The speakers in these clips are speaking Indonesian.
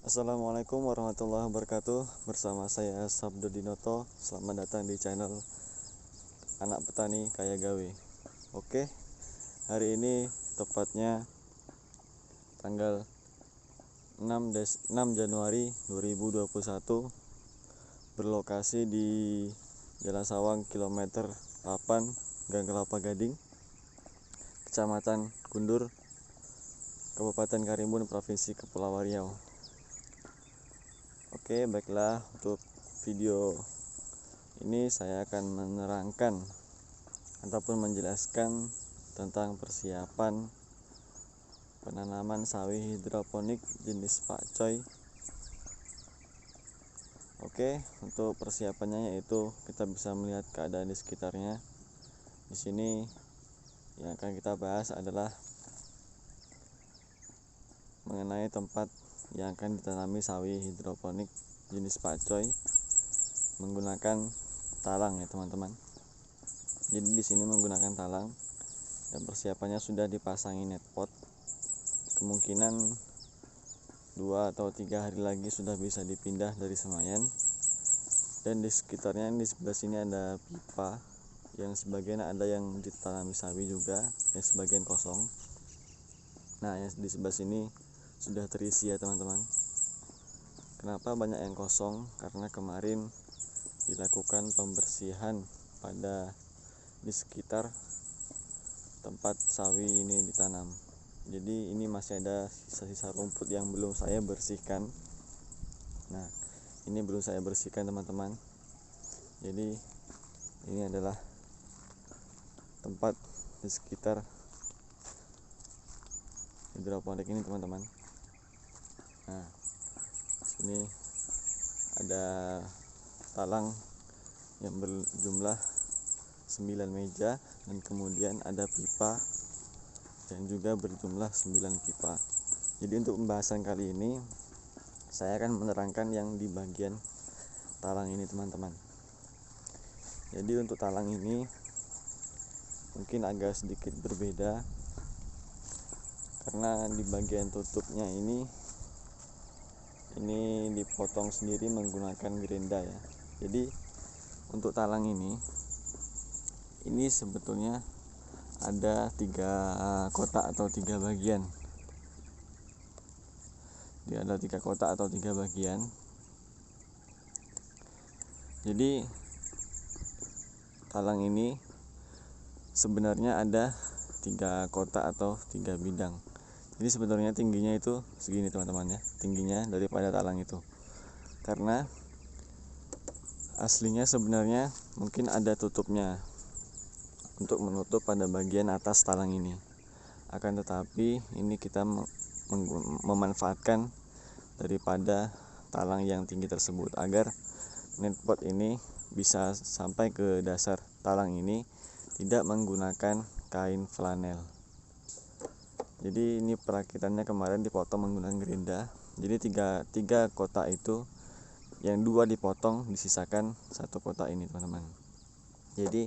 Assalamualaikum warahmatullahi wabarakatuh. Bersama saya Sabdo Dinoto. Selamat datang di channel Anak Petani Kaya Gawe. Oke, hari ini tepatnya tanggal 6 Januari 2021, berlokasi di Jalan Sawang kilometer 8 Gang Kelapa Gading, Kecamatan Kundur, Kabupaten Karimun, Provinsi Kepulauan Riau. Oke, baiklah, untuk video ini saya akan menerangkan ataupun menjelaskan tentang persiapan penanaman sawi hidroponik jenis pakcoy. Oke, untuk persiapannya yaitu kita bisa melihat keadaan di sekitarnya. Di sini yang akan kita bahas adalah mengenai tempat yang akan ditanami sawi hidroponik jenis pakcoy menggunakan talang ya teman-teman. Jadi di sini menggunakan talang dan persiapannya sudah dipasangi net pot. Kemungkinan 2 atau 3 hari lagi sudah bisa dipindah dari Semayan. Dan di sekitarnya, di sebelah sini ada pipa yang sebagian ada yang ditanami sawi juga, yang sebagian kosong. Nah, yang di sebelah sini sudah terisi ya teman-teman. Kenapa banyak yang kosong? Karena kemarin dilakukan pembersihan pada di sekitar tempat sawi ini ditanam. Jadi ini masih ada sisa-sisa rumput yang belum saya bersihkan. Nah, ini belum saya bersihkan teman-teman. Jadi ini adalah tempat di sekitar hidroponik ini teman-teman. Nah, sini ada talang yang berjumlah 9 meja dan kemudian ada pipa yang juga berjumlah 9 pipa. Jadi untuk pembahasan kali ini saya akan menerangkan yang di bagian talang ini teman-teman. Jadi untuk talang ini mungkin agak sedikit berbeda karena di bagian tutupnya ini dipotong sendiri menggunakan gerinda ya. Jadi untuk talang ini sebetulnya ada 3 kotak atau 3 bagian. Dia ada 3 kotak atau 3 bagian. Jadi talang ini sebenarnya ada 3 kotak atau 3 bidang. Jadi sebenarnya tingginya itu segini teman-teman ya, tingginya daripada talang itu. Karena aslinya sebenarnya mungkin ada tutupnya untuk menutup pada bagian atas talang ini. Akan tetapi ini kita memanfaatkan daripada talang yang tinggi tersebut agar net pot ini bisa sampai ke dasar talang ini tidak menggunakan kain flanel. Jadi ini perakitannya kemarin dipotong menggunakan gerinda. Jadi tiga kotak itu yang 2 dipotong, disisakan 1 kotak ini teman-teman. Jadi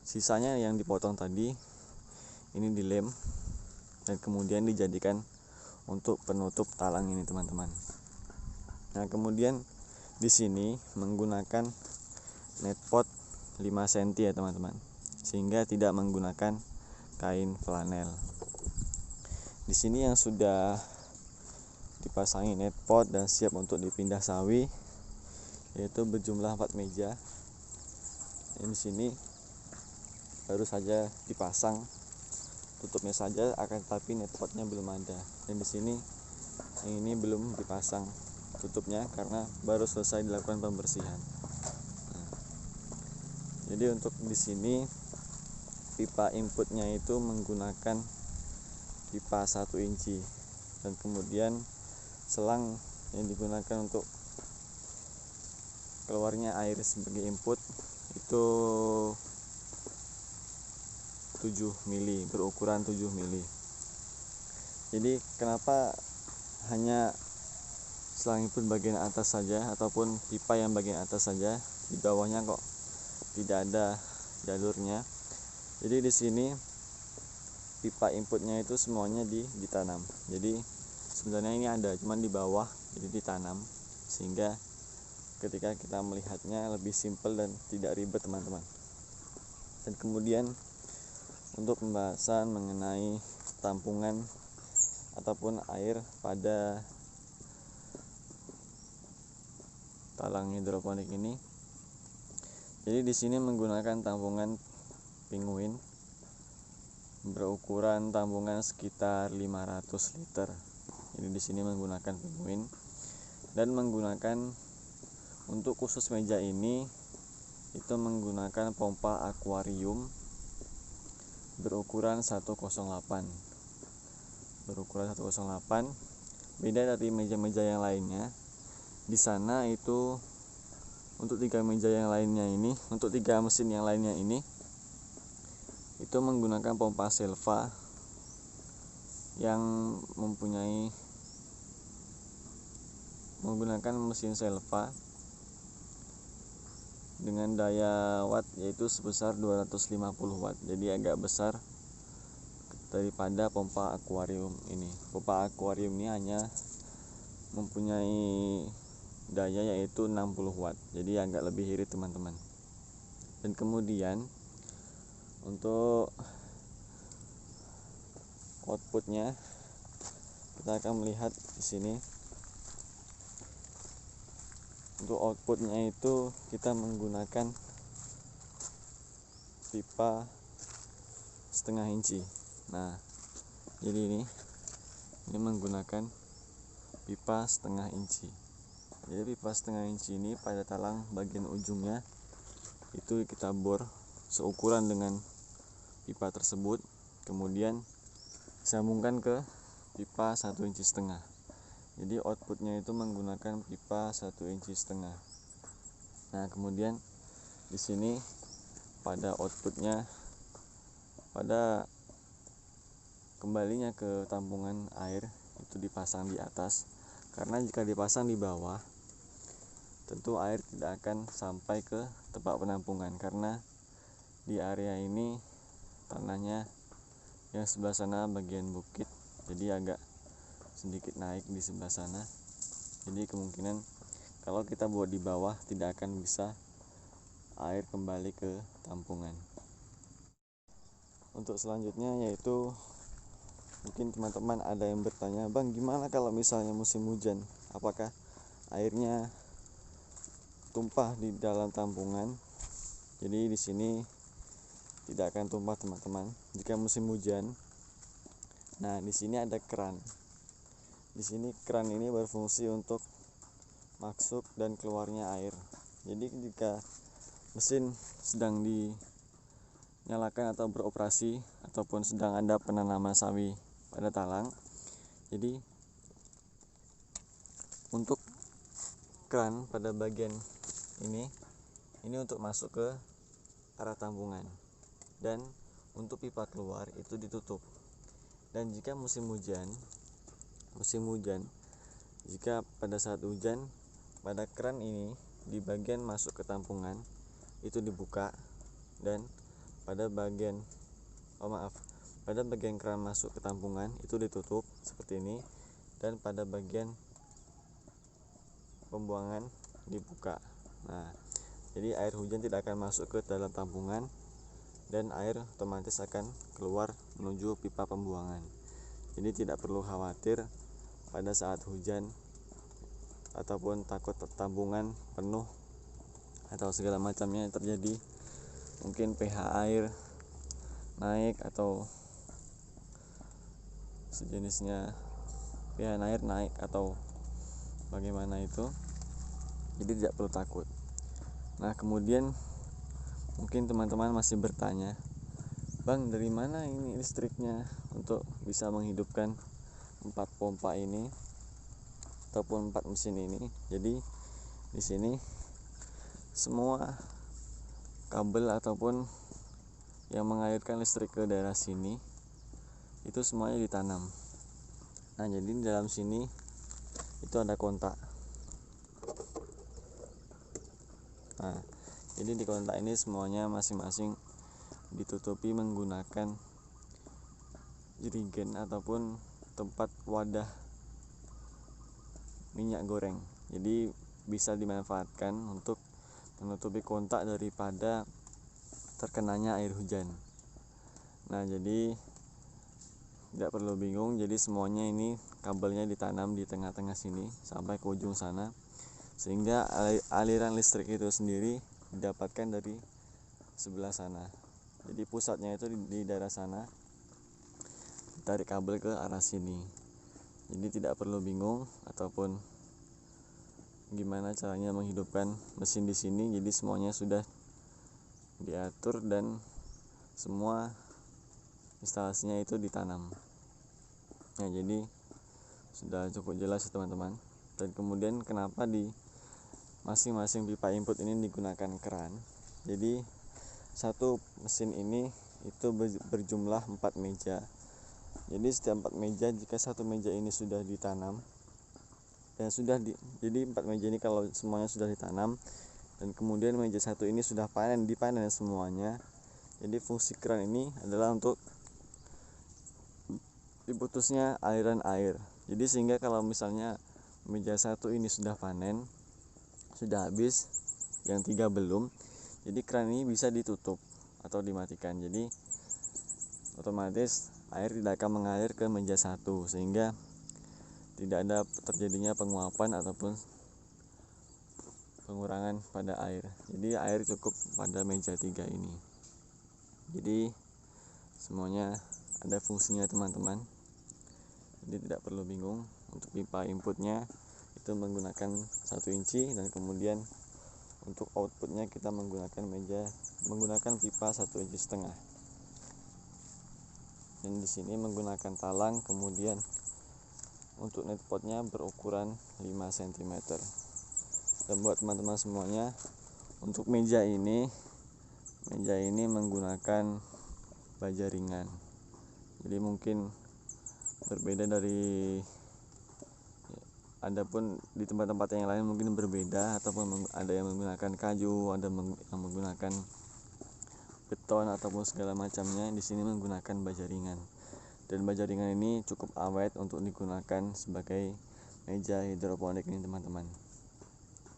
sisanya yang dipotong tadi ini dilem dan kemudian dijadikan untuk penutup talang ini teman-teman. Nah, kemudian di sini menggunakan net pot 5 cm ya teman-teman, sehingga tidak menggunakan kain flanel. Di sini yang sudah dipasangi net pot dan siap untuk dipindah sawi yaitu berjumlah 4 meja. Di sini baru saja dipasang tutupnya saja, akan tetapi net potnya belum ada. Dan di sini yang ini belum dipasang tutupnya karena baru selesai dilakukan pembersihan. Nah, jadi untuk di sini pipa inputnya itu menggunakan pipa 1 inci dan kemudian selang yang digunakan untuk keluarnya air sebagai input itu 7 mili, berukuran 7 mili. Jadi kenapa hanya selang input bagian atas saja ataupun pipa yang bagian atas saja, di bawahnya kok tidak ada jalurnya? Jadi di sini pipa inputnya itu semuanya ditanam. Jadi sebenarnya ini ada, cuman di bawah, jadi ditanam, sehingga ketika kita melihatnya lebih simpel dan tidak ribet teman-teman. Dan kemudian untuk pembahasan mengenai tampungan ataupun air pada talang hidroponik ini, jadi di sini menggunakan tampungan penguin berukuran tampungan sekitar 500 liter. Jadi di sini menggunakan penguin dan menggunakan untuk khusus meja ini itu menggunakan pompa akuarium berukuran 108. Beda dari meja-meja yang lainnya. Di sana itu untuk 3 meja yang lainnya ini, untuk 3 mesin yang lainnya ini itu menggunakan pompa Selva yang menggunakan mesin Selva dengan daya watt yaitu sebesar 250 watt. Jadi agak besar daripada pompa akuarium ini. Pompa akuarium ini hanya mempunyai daya yaitu 60 watt. Jadi agak lebih irit teman-teman. Dan kemudian untuk outputnya kita akan melihat di sini. Untuk outputnya itu kita menggunakan pipa setengah inci. Nah, jadi ini menggunakan pipa setengah inci. Jadi pipa setengah inci ini pada talang bagian ujungnya itu kita bor seukuran dengan pipa tersebut, kemudian sambungkan ke pipa 1,5 inci. Jadi outputnya itu menggunakan pipa 1,5 inci. Nah, kemudian di sini pada outputnya, pada kembalinya ke tampungan air itu dipasang di atas, karena jika dipasang di bawah tentu air tidak akan sampai ke tempat penampungan, karena di area ini tanahnya yang sebelah sana bagian bukit, jadi agak sedikit naik di sebelah sana. Jadi kemungkinan kalau kita buat di bawah tidak akan bisa air kembali ke tampungan. Untuk selanjutnya yaitu mungkin teman-teman ada yang bertanya, "Bang, gimana kalau misalnya musim hujan? Apakah airnya tumpah di dalam tampungan?" Jadi di sini tidak akan tumpah teman-teman jika musim hujan. Nah, di sini ada keran. Di sini keran ini berfungsi untuk masuk dan keluarnya air. Jadi jika mesin sedang dinyalakan atau beroperasi ataupun sedang ada penanaman sawi pada talang, jadi untuk keran pada bagian ini untuk masuk ke arah tampungan, dan untuk pipa keluar itu ditutup. Dan jika musim hujan, jika pada saat hujan pada keran ini di bagian masuk ke tampungan itu dibuka, dan pada bagian keran masuk ke tampungan itu ditutup seperti ini, dan pada bagian pembuangan dibuka. Nah, jadi air hujan tidak akan masuk ke dalam tampungan dan air otomatis akan keluar menuju pipa pembuangan. Jadi tidak perlu khawatir pada saat hujan ataupun takut tampungan penuh atau segala macamnya terjadi, mungkin pH air naik atau sejenisnya, pH air naik atau bagaimana itu, jadi tidak perlu takut. Nah, kemudian mungkin teman-teman masih bertanya, "Bang, dari mana ini listriknya untuk bisa menghidupkan 4 pompa ini ataupun 4 mesin ini?" Jadi di sini semua kabel ataupun yang mengalirkan listrik ke daerah sini itu semuanya ditanam. Nah, jadi di dalam sini itu ada kontak. Nah, jadi di kontak ini semuanya masing-masing ditutupi menggunakan jerigen ataupun tempat wadah minyak goreng. Jadi bisa dimanfaatkan untuk menutupi kontak daripada terkenanya air hujan. Nah, jadi tidak perlu bingung, jadi semuanya ini kabelnya ditanam di tengah-tengah sini sampai ke ujung sana, sehingga aliran listrik itu sendiri didapatkan dari sebelah sana. Jadi pusatnya itu di daerah sana, tarik kabel ke arah sini. Jadi tidak perlu bingung ataupun gimana caranya menghidupkan mesin di sini. Jadi semuanya sudah diatur dan semua instalasinya itu ditanam. Nah, jadi sudah cukup jelas ya teman-teman. Dan kemudian kenapa di masing-masing pipa input ini digunakan keran. Jadi satu mesin ini itu berjumlah 4 meja. Jadi setiap 4 meja, jika satu meja ini sudah ditanam dan jadi 4 meja ini kalau semuanya sudah ditanam dan kemudian meja satu ini sudah dipanen semuanya. Jadi fungsi keran ini adalah untuk diputusnya aliran air. Jadi sehingga kalau misalnya meja satu ini sudah panen, sudah habis, yang 3 belum, jadi keran ini bisa ditutup atau dimatikan. Jadi otomatis air tidak akan mengalir ke meja satu, sehingga tidak ada terjadinya penguapan ataupun pengurangan pada air. Jadi air cukup pada meja 3 ini. Jadi semuanya ada fungsinya teman-teman. Jadi tidak perlu bingung. Untuk pipa inputnya itu menggunakan 1 inci, dan kemudian untuk outputnya kita menggunakan pipa 1,5 inci. Dan di sini menggunakan talang, kemudian untuk netpotnya berukuran 5 cm. Dan buat teman-teman semuanya, untuk meja ini menggunakan baja ringan. Jadi mungkin berbeda dari, adapun di tempat-tempat yang lain mungkin berbeda, ataupun ada yang menggunakan kayu, ada yang menggunakan beton ataupun segala macamnya. Di sini menggunakan baja ringan. Dan baja ringan ini cukup awet untuk digunakan sebagai meja hidroponik ini teman-teman.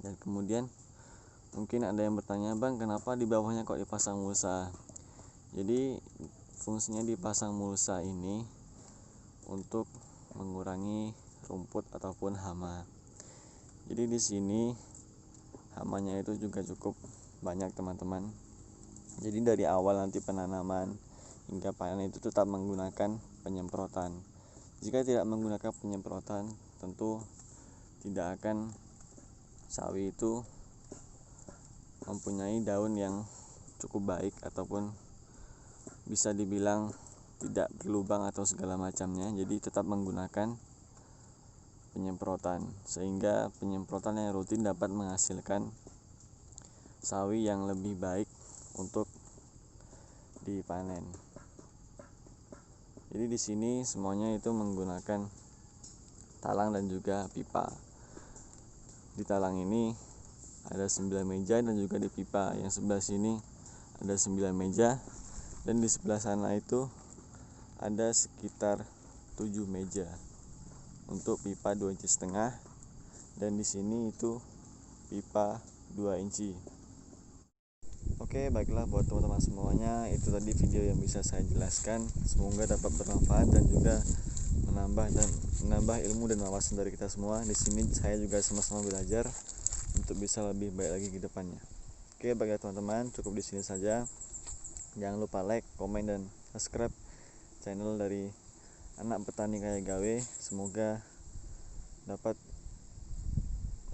Dan kemudian mungkin ada yang bertanya, bang, kenapa di bawahnya kok dipasang mulsa? Jadi fungsinya dipasang mulsa ini untuk mengurangi rumput ataupun hama. Jadi di sini hamanya itu juga cukup banyak teman-teman. Jadi dari awal nanti penanaman hingga panen itu tetap menggunakan penyemprotan. Jika tidak menggunakan penyemprotan, tentu tidak akan sawi itu mempunyai daun yang cukup baik ataupun bisa dibilang tidak berlubang atau segala macamnya. Jadi tetap menggunakan penyemprotan, sehingga penyemprotan yang rutin dapat menghasilkan sawi yang lebih baik untuk dipanen. Jadi di sini semuanya itu menggunakan talang dan juga pipa. Di talang ini ada 9 meja, dan juga di pipa yang sebelah sini ada 9 meja, dan di sebelah sana itu ada sekitar 7 meja untuk pipa 2,5 inci, dan di sini itu pipa 2 inci. Oke, baiklah buat teman-teman semuanya, itu tadi video yang bisa saya jelaskan. Semoga dapat bermanfaat dan juga menambah ilmu dan wawasan dari kita semua. Di sini saya juga sama-sama belajar untuk bisa lebih baik lagi ke depannya. Oke, bagi teman-teman, cukup di sini saja. Jangan lupa like, komen, dan subscribe channel dari Anak Petani Kaya Gawe. Semoga dapat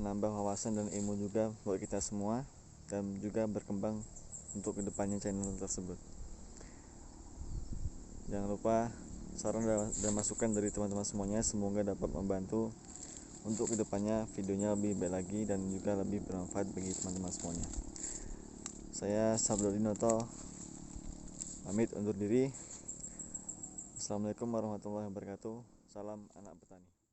menambah wawasan dan ilmu juga buat kita semua, dan juga berkembang untuk kedepannya channel tersebut. Jangan lupa saran dan masukan dari teman-teman semuanya semoga dapat membantu untuk kedepannya videonya lebih baik lagi dan juga lebih bermanfaat bagi teman-teman semuanya. Saya Sabdo Dinoto pamit undur diri. Assalamualaikum warahmatullahi wabarakatuh. Salam anak petani.